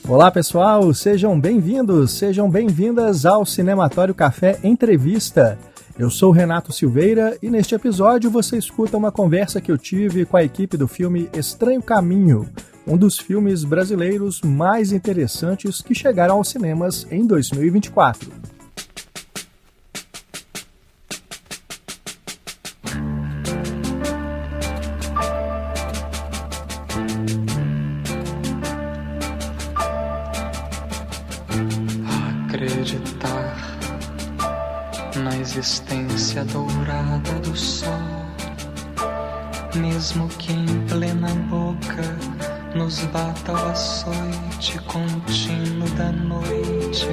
Olá pessoal, sejam bem-vindos, sejam bem-vindas ao Cinematório Café Entrevista. Eu sou Renato Silveira e neste episódio você escuta uma conversa que eu tive com a equipe do filme Estranho Caminho, um dos filmes brasileiros mais interessantes que chegaram aos cinemas em 2024. Acreditar na existência dourada do sol, mesmo que em plena boca nos bata o açoite contínuo da noite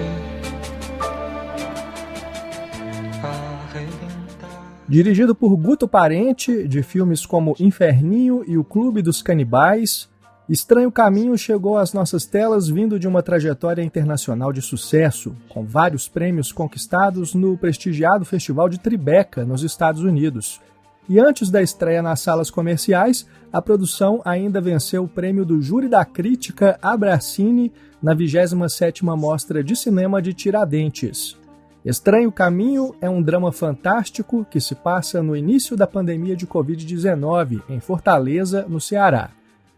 a arrebentar. Dirigido por Guto Parente, de filmes como Inferninho e O Clube dos Canibais, Estranho Caminho chegou às nossas telas vindo de uma trajetória internacional de sucesso, com vários prêmios conquistados no prestigiado Festival de Tribeca, nos Estados Unidos. E antes da estreia nas salas comerciais, a produção ainda venceu o prêmio do Júri da Crítica Abracine na 27ª Mostra de Cinema de Tiradentes. Estranho Caminho é um drama fantástico que se passa no início da pandemia de Covid-19, em Fortaleza, no Ceará.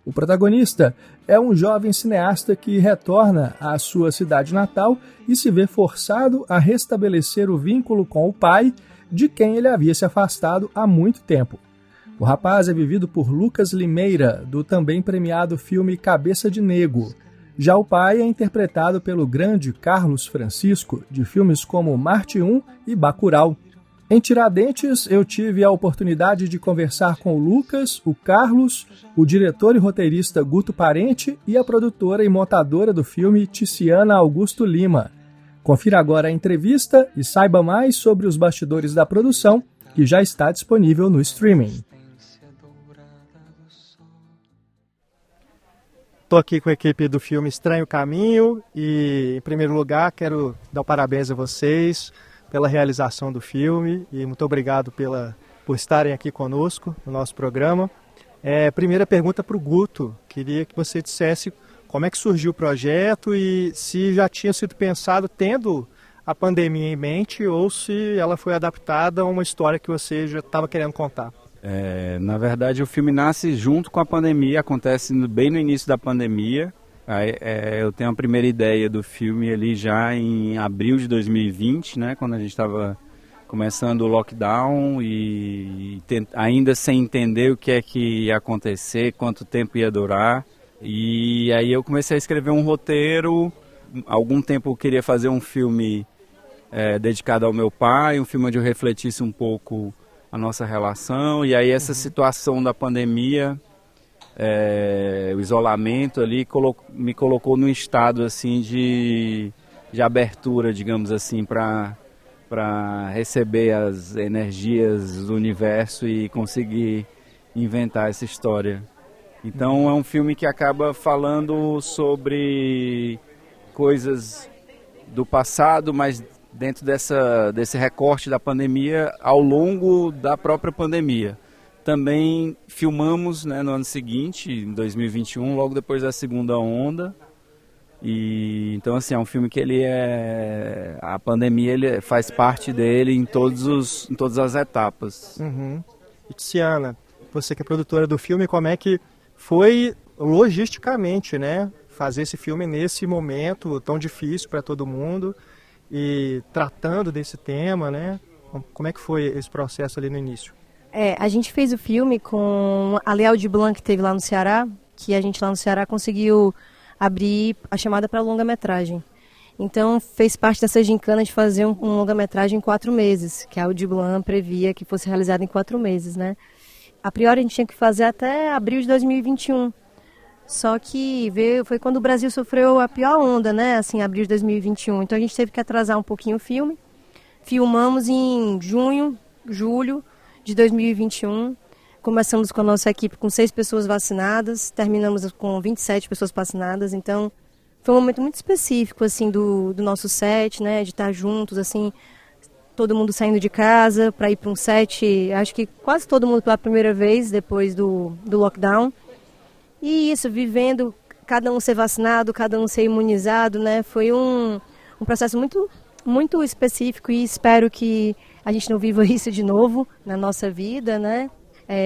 O protagonista é um jovem cineasta que retorna à sua cidade natal e se vê forçado a restabelecer o vínculo com o pai, de quem ele havia se afastado há muito tempo. O rapaz é vivido por Lucas Limeira, do também premiado filme Cabeça de Nego. Já o pai é interpretado pelo grande Carlos Francisco, de filmes como Marte 1 e Bacurau. Em Tiradentes, eu tive a oportunidade de conversar com o Lucas, o Carlos, o diretor e roteirista Guto Parente e a produtora e montadora do filme Ticiana Augusto Lima. Confira agora a entrevista e saiba mais sobre os bastidores da produção, que já está disponível no streaming. Estou aqui com a equipe do filme Estranho Caminho e, em primeiro lugar, quero dar parabéns a vocês pela realização do filme e muito obrigado por estarem aqui conosco no nosso programa. Primeira pergunta para o Guto, queria que você dissesse como é que surgiu o projeto e se já tinha sido pensado tendo a pandemia em mente ou se ela foi adaptada a uma história que você já estava querendo contar. Na verdade, o filme nasce junto com a pandemia, acontece bem no início da pandemia. Eu tenho a primeira ideia do filme ali já em abril de 2020, né, quando a gente estava começando o lockdown e ainda sem entender o que é que ia acontecer, quanto tempo ia durar. E aí eu comecei a escrever um roteiro. Há algum tempo eu queria fazer um filme dedicado ao meu pai, um filme onde eu refletisse um pouco a nossa relação. E aí essa situação da pandemia, o isolamento ali me colocou num estado assim de abertura, digamos assim, para receber as energias do universo e conseguir inventar essa história. Então é um filme que acaba falando sobre coisas do passado, mas dentro desse recorte da pandemia ao longo da própria pandemia. Também filmamos, né, no ano seguinte, em 2021, logo depois da segunda onda. E então assim, é um filme que a pandemia ele faz parte dele em todas as etapas. E Ticiana, você que é produtora do filme, como é que foi logisticamente, né, fazer esse filme nesse momento tão difícil para todo mundo e tratando desse tema, né? Como é que foi esse processo ali no início? A gente fez o filme com a Leal de Blanc que teve lá no Ceará, que a gente lá no Ceará conseguiu abrir a chamada para longa-metragem. Então fez parte dessa gincana de fazer um longa-metragem em 4 meses, que a Audi Blanc previa que fosse realizado em 4 meses, né? A priori a gente tinha que fazer até abril de 2021. Só que foi quando o Brasil sofreu a pior onda, né? Assim, abril de 2021. Então a gente teve que atrasar um pouquinho o filme. Filmamos em julho de 2021. Começamos com a nossa equipe com 6 pessoas vacinadas, terminamos com 27 pessoas vacinadas. Então foi um momento muito específico assim do nosso set, né? De estar juntos, assim, todo mundo saindo de casa para ir para um set. Acho que quase todo mundo pela primeira vez depois do lockdown. E isso, vivendo cada um ser vacinado, cada um ser imunizado, né? Foi um processo muito, muito específico e espero que a gente não viva isso de novo na nossa vida, né?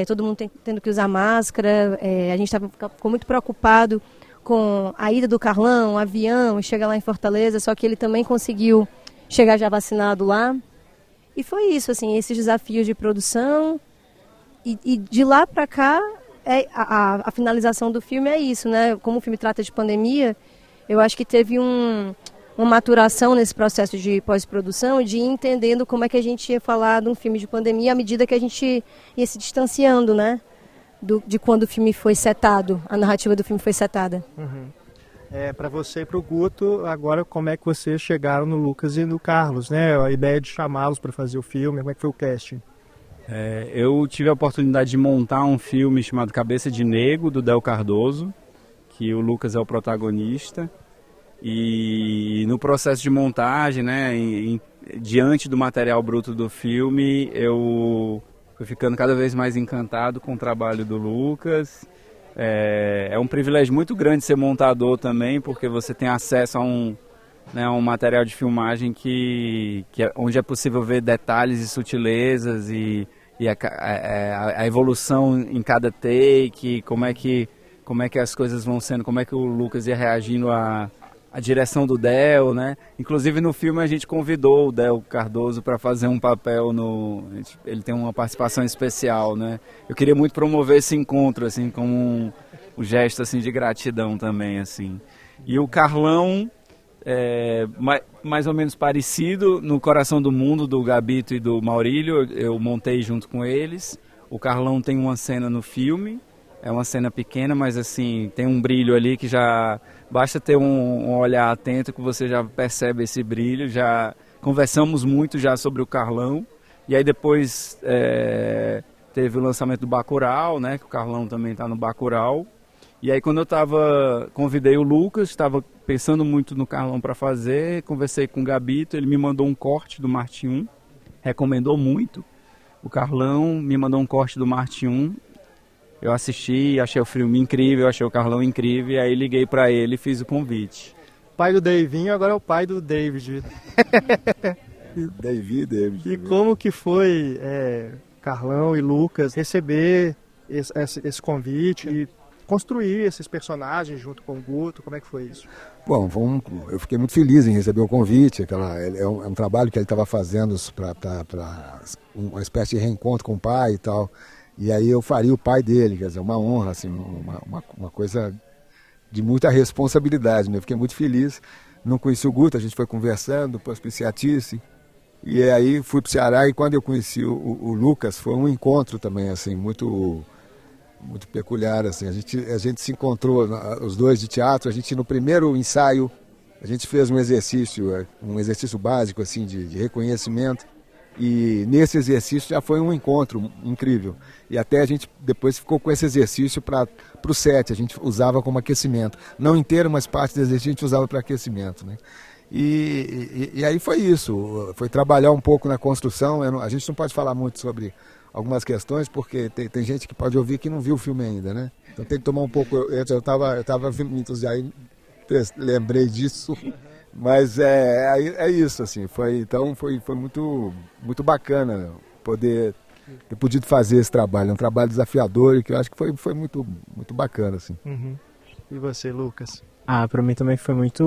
Todo mundo tendo que usar máscara, a gente ficou muito preocupado com a ida do Carlão, o avião, chegar lá em Fortaleza, só que ele também conseguiu chegar já vacinado lá. E foi isso, assim, esses desafios de produção. E de lá para cá, a finalização do filme é isso, né? Como o filme trata de pandemia, eu acho que teve uma maturação nesse processo de pós-produção, de ir entendendo como é que a gente ia falar de um filme de pandemia à medida que a gente ia se distanciando, né? De quando o filme foi setado, a narrativa do filme foi setada. Uhum. Para você e para o Guto, agora como é que vocês chegaram no Lucas e no Carlos, né? A ideia de chamá-los para fazer o filme, como é que foi o casting? Eu tive a oportunidade de montar um filme chamado Cabeça de Negro, do Del Cardoso, que o Lucas é o protagonista. E no processo de montagem, né, diante do material bruto do filme, eu fui ficando cada vez mais encantado com o trabalho do Lucas. É um privilégio muito grande ser montador também, porque você tem acesso a um material de filmagem onde é possível ver detalhes e sutilezas e a evolução em cada take, como é que as coisas vão sendo, como é que o Lucas ia reagindo à direção do Del, né? Inclusive no filme a gente convidou o Del Cardoso para fazer um papel ele tem uma participação especial, né? Eu queria muito promover esse encontro, assim, como um gesto assim de gratidão também, assim. E o Carlão mais ou menos parecido, No Coração do Mundo, do Gabito e do Maurílio, eu montei junto com eles. O Carlão tem uma cena no filme, é uma cena pequena, mas assim, tem um brilho ali que já basta ter um olhar atento que você já percebe esse brilho. Já conversamos muito já sobre o Carlão, e aí depois teve o lançamento do Bacurau, né, que o Carlão também está no Bacurau. E aí quando eu convidei o Lucas, estava pensando muito no Carlão para fazer, conversei com o Gabito, ele me mandou um corte do Marte 1, recomendou muito o Carlão, me mandou um corte do Marte 1, eu assisti, achei o filme incrível, achei o Carlão incrível, e aí liguei para ele e fiz o convite. Pai do Davinho, agora é o pai do David. David. E como que foi, Carlão e Lucas, receber esse convite e construir esses personagens junto com o Guto? Como é que foi isso? Bom, eu fiquei muito feliz em receber o convite. É um trabalho que ele estava fazendo para uma espécie de reencontro com o pai e tal. E aí eu faria o pai dele, quer dizer, uma honra, assim, uma coisa de muita responsabilidade, né? Eu fiquei muito feliz. Não conheci o Guto, a gente foi conversando, depois para o Ciatice. E aí fui para o Ceará, e quando eu conheci o Lucas, foi um encontro também, assim, muito peculiar, assim. A gente se encontrou, os dois de teatro. A gente, no primeiro ensaio, a gente fez um exercício básico, assim, de reconhecimento. E nesse exercício já foi um encontro incrível. E até a gente depois ficou com esse exercício para o set, a gente usava como aquecimento. Não inteiro, mas parte do exercício a gente usava para aquecimento, né? E aí foi isso, foi trabalhar um pouco na construção. A gente não pode falar muito sobre algumas questões, porque tem gente que pode ouvir que não viu o filme ainda, né? Então tem que tomar um pouco. Eu estava me entusiasmando, lembrei disso. Mas é isso, assim, foi muito, muito bacana poder ter podido fazer esse trabalho. É um trabalho desafiador e que eu acho que foi muito, muito bacana, assim. Uhum. E você, Lucas? Para mim também foi muito...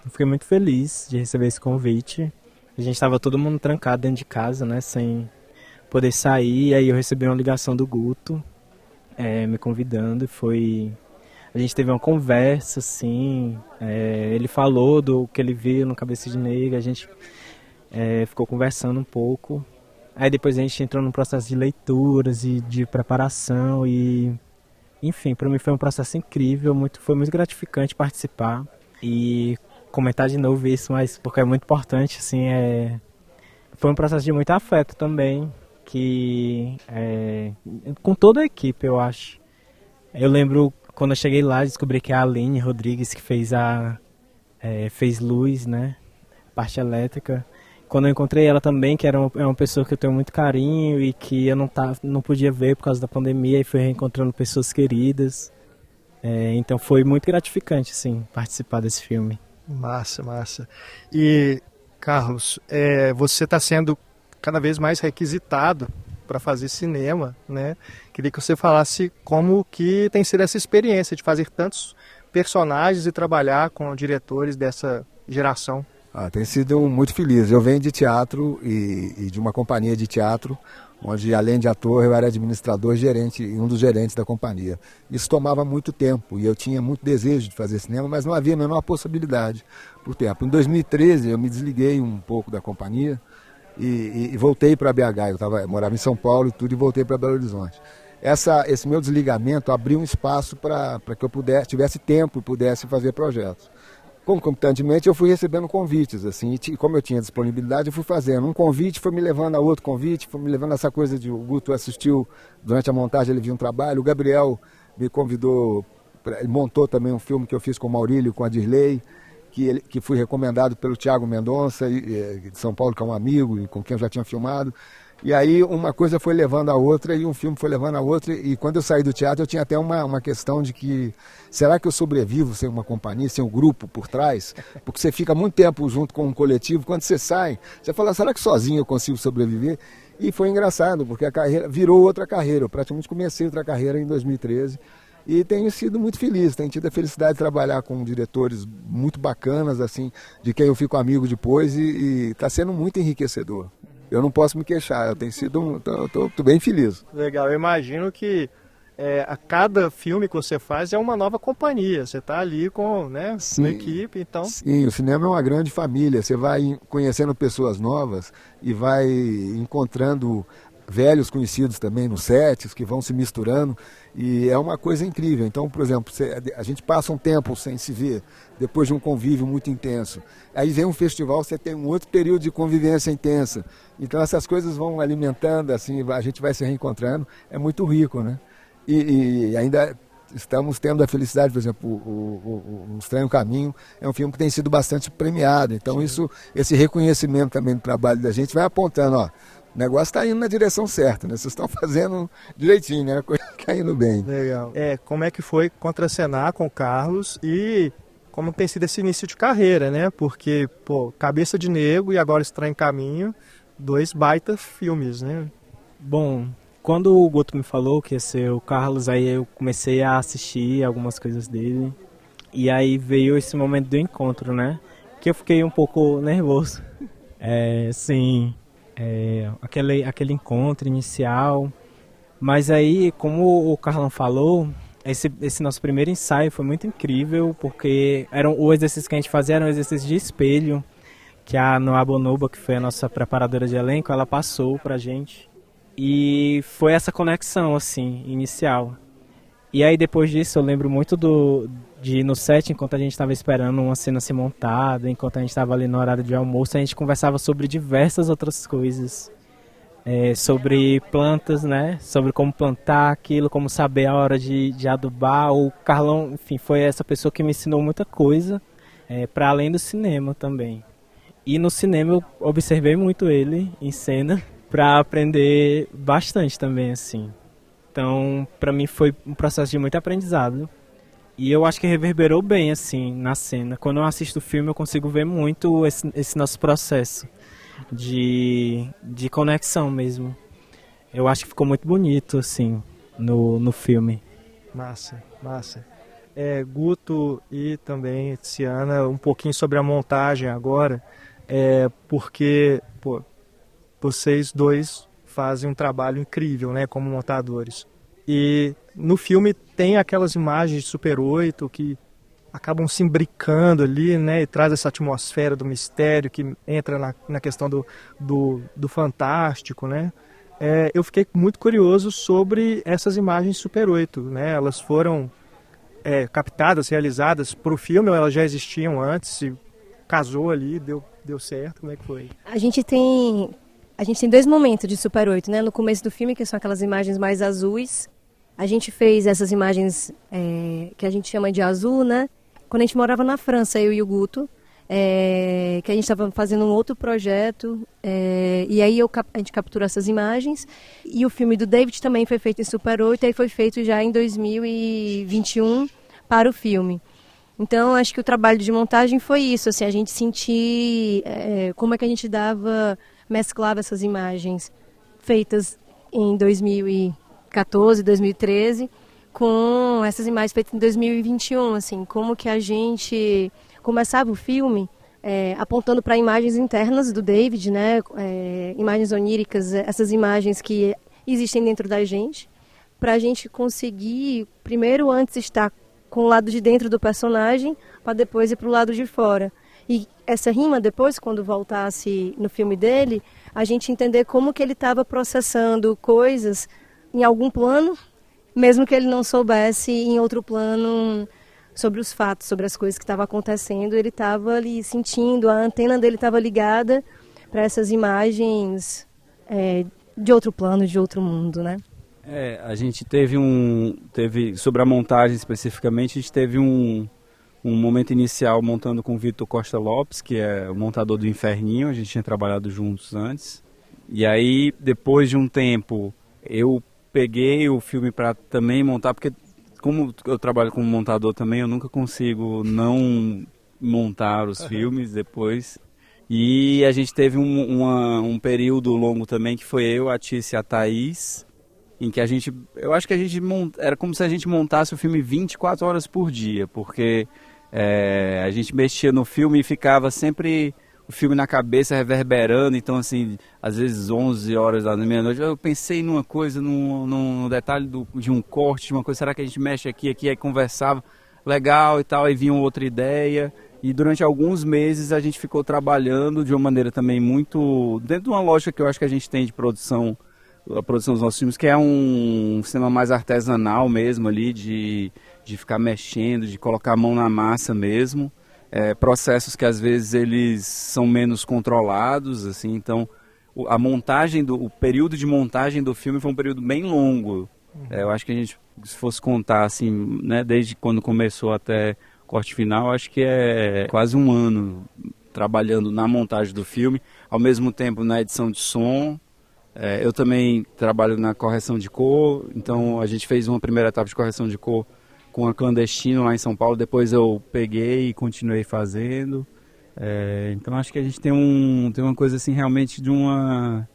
Eu fiquei muito feliz de receber esse convite. A gente estava todo mundo trancado dentro de casa, né, sem poder sair. Aí eu recebi uma ligação do Guto, me convidando, e a gente teve uma conversa, assim, ele falou do que ele viu no Cabeça de Negro, a gente ficou conversando um pouco. Aí depois a gente entrou num processo de leituras e de preparação e, enfim, para mim foi um processo incrível, foi muito gratificante participar e comentar de novo isso, mas porque é muito importante, assim, foi um processo de muito afeto também, com toda a equipe, eu acho. Eu lembro quando eu cheguei lá, descobri que é a Aline Rodrigues que fez luz, né, parte elétrica. Quando eu encontrei ela também, que é uma pessoa que eu tenho muito carinho e que eu não podia ver por causa da pandemia, e fui reencontrando pessoas queridas. Então foi muito gratificante, assim, participar desse filme. Massa, massa. E, Carlos, você está sendo cada vez mais requisitado para fazer cinema, né? Queria que você falasse como que tem sido essa experiência de fazer tantos personagens e trabalhar com diretores dessa geração. Tem sido muito feliz. Eu venho de teatro e de uma companhia de teatro, onde além de ator eu era administrador gerente e um dos gerentes da companhia. Isso tomava muito tempo e eu tinha muito desejo de fazer cinema, mas não havia a menor possibilidade por tempo. Em 2013 eu me desliguei um pouco da companhia e voltei para BH. Eu morava em São Paulo e tudo, e voltei para Belo Horizonte. Esse meu desligamento abriu um espaço para que eu tivesse tempo e pudesse fazer projetos. Concomitantemente eu fui recebendo convites, assim, e como eu tinha disponibilidade, eu fui fazendo. Um convite foi me levando a outro convite, foi me levando a essa coisa de o Guto assistiu durante a montagem, ele viu um trabalho, o Gabriel me convidou, ele montou também um filme que eu fiz com o Maurílio, com a Dirley, que fui recomendado pelo Thiago Mendonça, de São Paulo, que é um amigo e com quem eu já tinha filmado. E aí uma coisa foi levando a outra e um filme foi levando a outra, e quando eu saí do teatro eu tinha até uma questão de que, será que eu sobrevivo sem uma companhia, sem um grupo por trás? Porque você fica muito tempo junto com um coletivo, quando você sai, você fala, será que sozinho eu consigo sobreviver? E foi engraçado, porque a carreira virou outra carreira, eu praticamente comecei outra carreira em 2013, e tenho sido muito feliz, tenho tido a felicidade de trabalhar com diretores muito bacanas, assim, de quem eu fico amigo depois, e está sendo muito enriquecedor. Eu não posso me queixar, eu tenho sido, tô bem feliz. Legal, eu imagino que a cada filme que você faz é uma nova companhia, você está ali com, né, uma equipe, então... Sim, o cinema é uma grande família, você vai conhecendo pessoas novas e vai encontrando velhos conhecidos também nos sets, que vão se misturando, e é uma coisa incrível. Então, por exemplo, a gente passa um tempo sem se ver, depois de um convívio muito intenso. Aí vem um festival, você tem um outro período de convivência intensa. Então essas coisas vão alimentando, assim, a gente vai se reencontrando, é muito rico, né? E ainda estamos tendo a felicidade, por exemplo, o Estranho Caminho é um filme que tem sido bastante premiado. Então esse reconhecimento também do trabalho da gente vai apontando, ó, o negócio está indo na direção certa, né? Vocês estão fazendo direitinho, né? A coisa está indo bem. Legal. Como é que foi contracenar com o Carlos e como tem sido esse início de carreira, né? Porque, Cabeça de Negro e agora Estranho Caminho, 2 baita filmes, né? Bom, quando o Guto me falou que ia ser o Carlos, aí eu comecei a assistir algumas coisas dele. E aí veio esse momento do encontro, né? Que eu fiquei um pouco nervoso. Aquele encontro inicial. Mas aí, como o Carlão falou, esse nosso primeiro ensaio foi muito incrível, porque o exercício que a gente fazia era um exercício de espelho, que a Noa Bonoba, que foi a nossa preparadora de elenco, ela passou pra gente. E foi essa conexão, assim, inicial. E aí, depois disso, eu lembro muito de ir no set, enquanto a gente estava esperando uma cena ser montada, enquanto a gente estava ali no horário de almoço, a gente conversava sobre diversas outras coisas. Sobre plantas, né? Sobre como plantar aquilo, como saber a hora de adubar. O Carlão, enfim, foi essa pessoa que me ensinou muita coisa, para além do cinema também. E no cinema eu observei muito ele em cena para aprender bastante também, assim. Então, para mim foi um processo de muito aprendizado. E eu acho que reverberou bem, assim, na cena. Quando eu assisto o filme, eu consigo ver muito esse nosso processo de conexão mesmo. Eu acho que ficou muito bonito, assim, no filme. Massa, massa. Guto e também Tiziana, um pouquinho sobre a montagem agora, porque vocês dois fazem um trabalho incrível, né, como montadores. E no filme tem aquelas imagens de Super 8 que acabam se imbricando ali, né, e traz essa atmosfera do mistério que entra na questão do fantástico, né. Eu fiquei muito curioso sobre essas imagens de Super 8, né, elas foram captadas, realizadas para o filme ou elas já existiam antes, se casou ali, deu certo, como é que foi? A gente tem 2 momentos de Super 8, né? No começo do filme, que são aquelas imagens mais azuis. A gente fez essas imagens que a gente chama de azul, né? Quando a gente morava na França, eu e o Guto, que a gente estava fazendo um outro projeto, e aí a gente capturou essas imagens. E o filme do David também foi feito em Super 8, aí foi feito já em 2021 para o filme. Então, acho que o trabalho de montagem foi isso, assim, a gente sentir como é que a gente mesclava essas imagens feitas em 2014, 2013, com essas imagens feitas em 2021, assim, como que a gente começava o filme apontando para imagens internas do David, né, imagens oníricas, essas imagens que existem dentro da gente, para a gente conseguir, primeiro, antes estar com o lado de dentro do personagem, para depois ir para o lado de fora. E essa rima, depois, quando voltasse no filme dele, a gente entender como que ele estava processando coisas em algum plano, mesmo que ele não soubesse em outro plano sobre os fatos, sobre as coisas que estavam acontecendo. Ele estava ali sentindo, a antena dele estava ligada para essas imagens de outro plano, de outro mundo, né? A gente teve sobre a montagem especificamente, a gente teve um momento inicial montando com o Vitor Costa Lopes, que é o montador do Inferninho, a gente tinha trabalhado juntos antes. E aí, depois de um tempo, eu peguei o filme para também montar, porque como eu trabalho como montador também, eu nunca consigo não montar os filmes depois. E a gente teve um período longo também, que foi eu, a Tícia e a Thaís, em que eu acho que era como se a gente montasse o filme 24 horas por dia, porque a gente mexia no filme e ficava sempre o filme na cabeça reverberando, então assim, às vezes 11 horas da meia-noite, eu pensei numa coisa, num detalhe de um corte, de uma coisa, será que a gente mexe aqui, aí conversava, legal e tal, aí vinha outra ideia, e durante alguns meses a gente ficou trabalhando de uma maneira também muito, dentro de uma lógica que eu acho que a gente tem de produção, a produção dos nossos filmes, que é um cinema mais artesanal mesmo ali, de ficar mexendo, de colocar a mão na massa mesmo, processos que às vezes eles são menos controlados, assim, então o período de montagem do filme foi um período bem longo. Eu acho que a gente, se fosse contar assim, né, desde quando começou até o corte final, acho que é quase um ano trabalhando na montagem do filme, ao mesmo tempo na edição de som. Eu também trabalho na correção de cor, então a gente fez uma primeira etapa de correção de cor com a Clandestino lá em São Paulo, depois eu peguei e continuei fazendo. Então acho que a gente tem uma coisa assim realmente de uma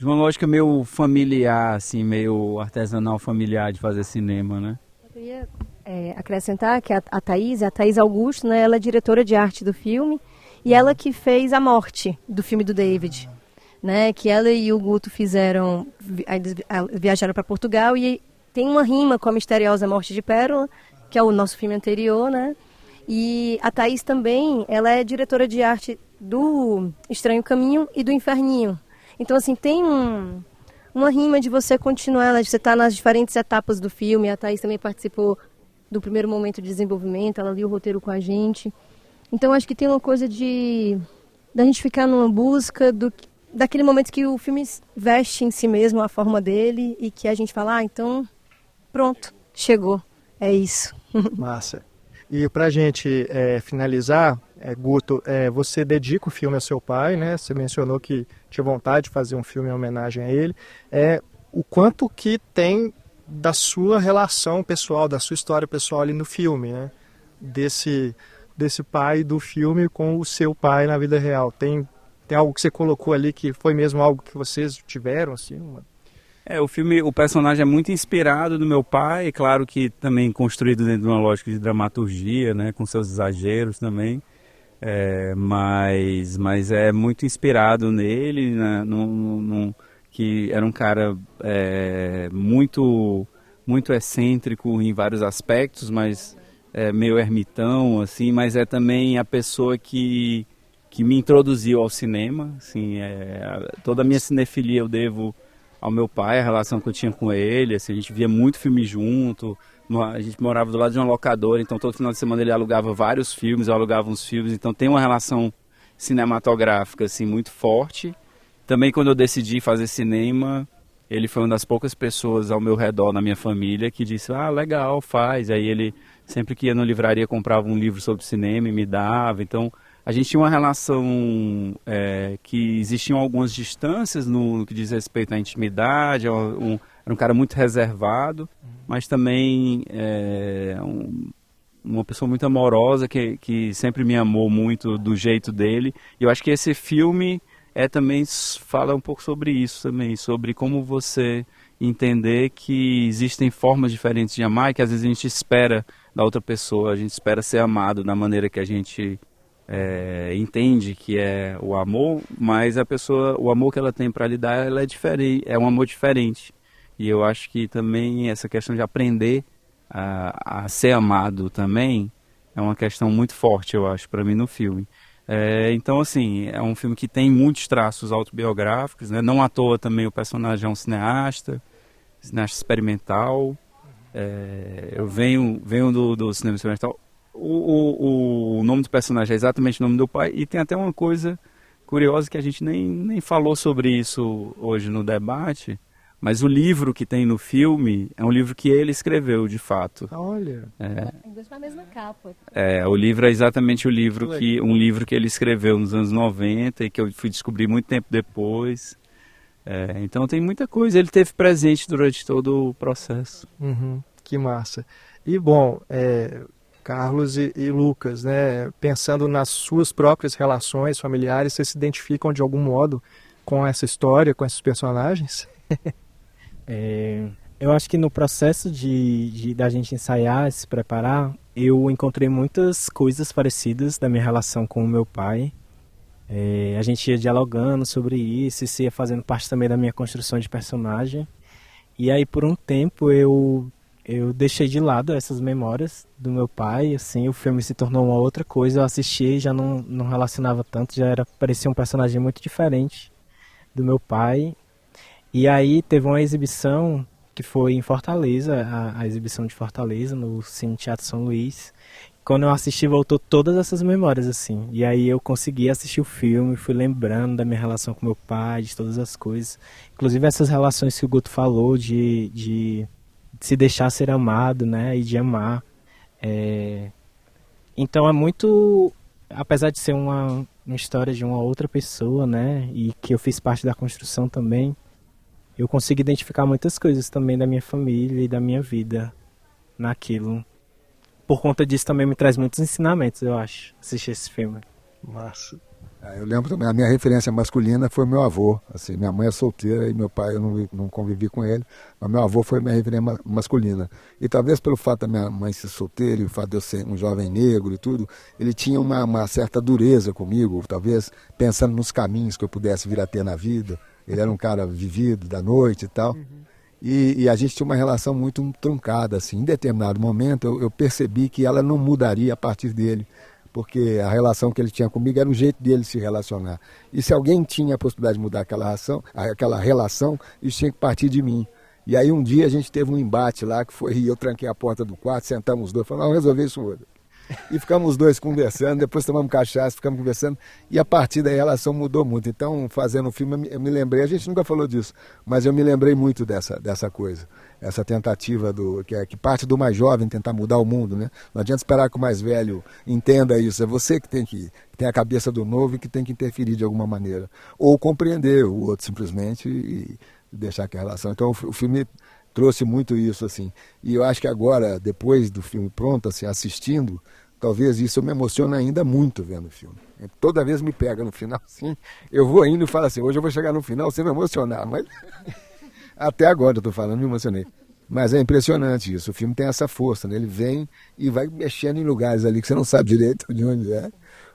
lógica meio familiar, assim, meio artesanal familiar de fazer cinema, né? Eu queria acrescentar que a Thaís Augusto, né, ela é diretora de arte do filme e ela que fez a morte do filme do David. Né, que ela e o Guto viajaram para Portugal e tem uma rima com a misteriosa morte de Pérola, que é o nosso filme anterior, né? E a Thaís também, ela é diretora de arte do Estranho Caminho e do Inferninho. Então, assim, tem uma rima de você continuar, de você estar nas diferentes etapas do filme. A Thaís também participou do primeiro momento de desenvolvimento, ela liu o roteiro com a gente. Então, acho que tem uma coisa da gente ficar numa busca daquele momento que o filme veste em si mesmo a forma dele e que a gente fala, então, pronto, chegou, é isso. Massa. E pra gente finalizar, Guto, você dedica o filme ao seu pai, né? Você mencionou que tinha vontade de fazer um filme em homenagem a ele. O quanto que tem da sua relação pessoal, da sua história pessoal ali no filme, né? Desse pai do filme com o seu pai na vida real. Tem algo que você colocou ali que foi mesmo algo que vocês tiveram, assim? O personagem é muito inspirado no meu pai, claro que também construído dentro de uma lógica de dramaturgia, né, com seus exageros também, mas é muito inspirado nele, né, que era um cara muito, muito excêntrico em vários aspectos, mas meio ermitão, assim, mas é também a pessoa que me introduziu ao cinema, assim, toda a minha cinefilia eu devo ao meu pai, a relação que eu tinha com ele, assim, a gente via muito filme junto, a gente morava do lado de uma locadora, então todo final de semana ele alugava vários filmes, eu alugava uns filmes, então tem uma relação cinematográfica, assim, muito forte. Também quando eu decidi fazer cinema, ele foi uma das poucas pessoas ao meu redor, na minha família, que disse, legal, faz, aí ele sempre que ia na livraria comprava um livro sobre cinema e me dava, então a gente tinha uma relação que existiam algumas distâncias no que diz respeito à intimidade, era um cara muito reservado, mas também uma pessoa muito amorosa, que sempre me amou muito do jeito dele. E eu acho que esse filme também fala um pouco sobre isso também, sobre como você entender que existem formas diferentes de amar e que às vezes a gente espera da outra pessoa, a gente espera ser amado da maneira que a gente entende que é o amor, mas a pessoa, o amor que ela tem para lhe dar, ela é diferente, é um amor diferente. E eu acho que também essa questão de aprender a ser amado também é uma questão muito forte, eu acho, para mim no filme. Então, assim, é um filme que tem muitos traços autobiográficos, né? Não à toa também o personagem é um cineasta experimental. Eu venho do cinema experimental. O nome do personagem é exatamente o nome do pai, e tem até uma coisa curiosa que a gente nem falou sobre isso hoje no debate, mas o livro que tem no filme é um livro que ele escreveu, de fato. Olha. Na mesma capa. O livro é exatamente um livro que ele escreveu nos anos 90 e que eu fui descobrir muito tempo depois. Então tem muita coisa, ele teve presente durante todo o processo. Que massa. E bom, Carlos e Lucas, né, pensando nas suas próprias relações familiares, vocês se identificam de algum modo com essa história, com esses personagens? Eu acho que no processo da gente ensaiar, se preparar, eu encontrei muitas coisas parecidas da minha relação com o meu pai. A gente ia dialogando sobre isso ia fazendo parte também da minha construção de personagem. E aí por um tempo eu deixei de lado essas memórias do meu pai, assim, o filme se tornou uma outra coisa, eu assisti e já não relacionava tanto, parecia um personagem muito diferente do meu pai. E aí teve uma exibição que foi em Fortaleza, a exibição de Fortaleza, no Cine Teatro São Luís. Quando eu assisti, voltou todas essas memórias, assim. E aí eu consegui assistir o filme, fui lembrando da minha relação com meu pai, de todas as coisas. Inclusive essas relações que o Guto falou de se deixar ser amado, né, e de amar. Então é muito, apesar de ser uma história de uma outra pessoa, né, e que eu fiz parte da construção também, eu consigo identificar muitas coisas também da minha família e da minha vida naquilo. Por conta disso também me traz muitos ensinamentos, eu acho, assistir esse filme. Massa. Eu lembro também, a minha referência masculina foi meu avô. Assim, minha mãe é solteira e meu pai, eu não convivi com ele, mas meu avô foi minha referência masculina. E talvez pelo fato da minha mãe ser solteira e o fato de eu ser um jovem negro e tudo, ele tinha uma certa dureza comigo, talvez pensando nos caminhos que eu pudesse vir a ter na vida. Ele era um cara vivido da noite e tal. E a gente tinha uma relação muito truncada, assim. Em determinado momento eu percebi que ela não mudaria a partir dele, porque a relação que ele tinha comigo era um jeito dele se relacionar. E se alguém tinha a possibilidade de mudar aquela relação, isso tinha que partir de mim. E aí um dia a gente teve um embate lá, que foi, eu tranquei a porta do quarto, sentamos os dois, falamos, vamos resolver isso hoje. E ficamos os dois conversando, depois tomamos cachaça, ficamos conversando, e a partir daí a relação mudou muito. Então, fazendo o filme, eu me lembrei, a gente nunca falou disso, mas eu me lembrei muito dessa coisa, essa tentativa que parte do mais jovem tentar mudar o mundo, né? Não adianta esperar que o mais velho entenda isso, é você que tem a cabeça do novo e que tem que interferir de alguma maneira, ou compreender o outro simplesmente e deixar que a relação... Então, o filme trouxe muito isso, assim, e eu acho que agora, depois do filme pronto, assim, assistindo, talvez isso eu me emocione ainda muito vendo o filme. Toda vez me pega no final, assim, eu vou indo e falo assim, hoje eu vou chegar no final sem me emocionar, mas até agora eu estou falando, me emocionei. Mas é impressionante isso, o filme tem essa força, né? Ele vem e vai mexendo em lugares ali que você não sabe direito de onde é,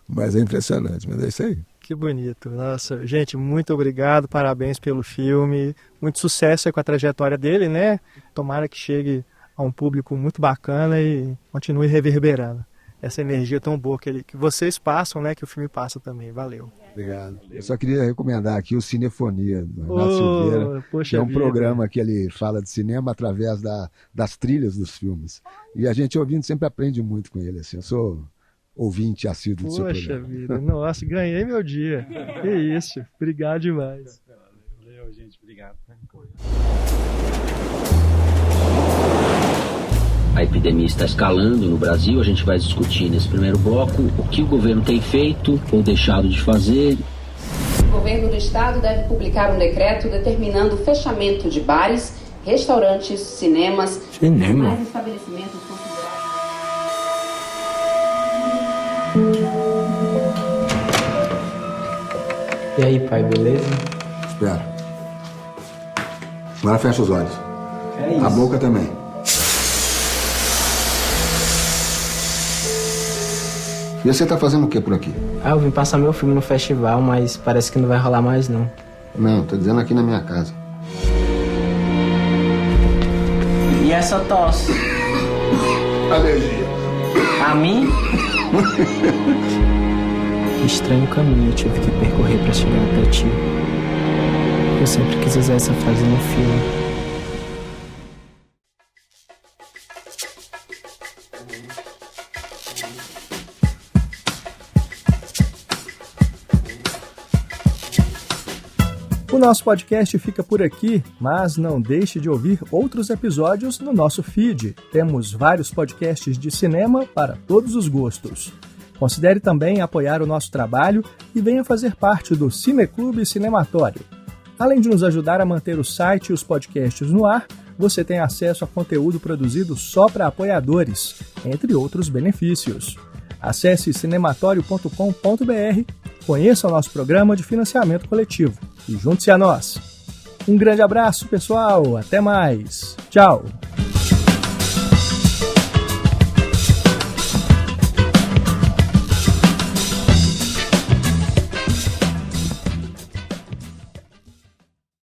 mas é impressionante, mas é isso aí. Que bonito. Nossa, gente, muito obrigado, parabéns pelo filme, muito sucesso aí com a trajetória dele, né? Tomara que chegue a um público muito bacana e continue reverberando essa energia tão boa que vocês passam, né? Que o filme passa também. Valeu. Obrigado. Eu só queria recomendar aqui o Cinefonia, do Renato Silveira, que é um programa que ele fala de cinema através das trilhas dos filmes. E a gente ouvindo sempre aprende muito com ele, assim. Eu sou ouvinte assíduo do seu programa. Poxa vida, nossa, ganhei meu dia. Que isso, obrigado demais. Valeu, gente, obrigado. A epidemia está escalando no Brasil, a gente vai discutir nesse primeiro bloco o que o governo tem feito ou deixado de fazer. O governo do estado deve publicar um decreto determinando o fechamento de bares, restaurantes, cinemas e mais estabelecimentos considerados. E aí, pai, beleza? Espera. Agora fecha os olhos. É isso. A boca também. E você tá fazendo o que por aqui? Eu vim passar meu filme no festival, mas parece que não vai rolar mais, não. Não, tô dizendo aqui na minha casa. E essa tosse? Alergia. A mim? Que estranho caminho eu tive que percorrer pra chegar até ti. Eu sempre quis usar essa frase no filme. O nosso podcast fica por aqui, mas não deixe de ouvir outros episódios no nosso feed. Temos vários podcasts de cinema para todos os gostos. Considere também apoiar o nosso trabalho e venha fazer parte do Cineclube Cinematório. Além de nos ajudar a manter o site e os podcasts no ar, você tem acesso a conteúdo produzido só para apoiadores, entre outros benefícios. Acesse cinematório.com.br, conheça o nosso programa de financiamento coletivo e junte-se a nós. Um grande abraço, pessoal. Até mais. Tchau.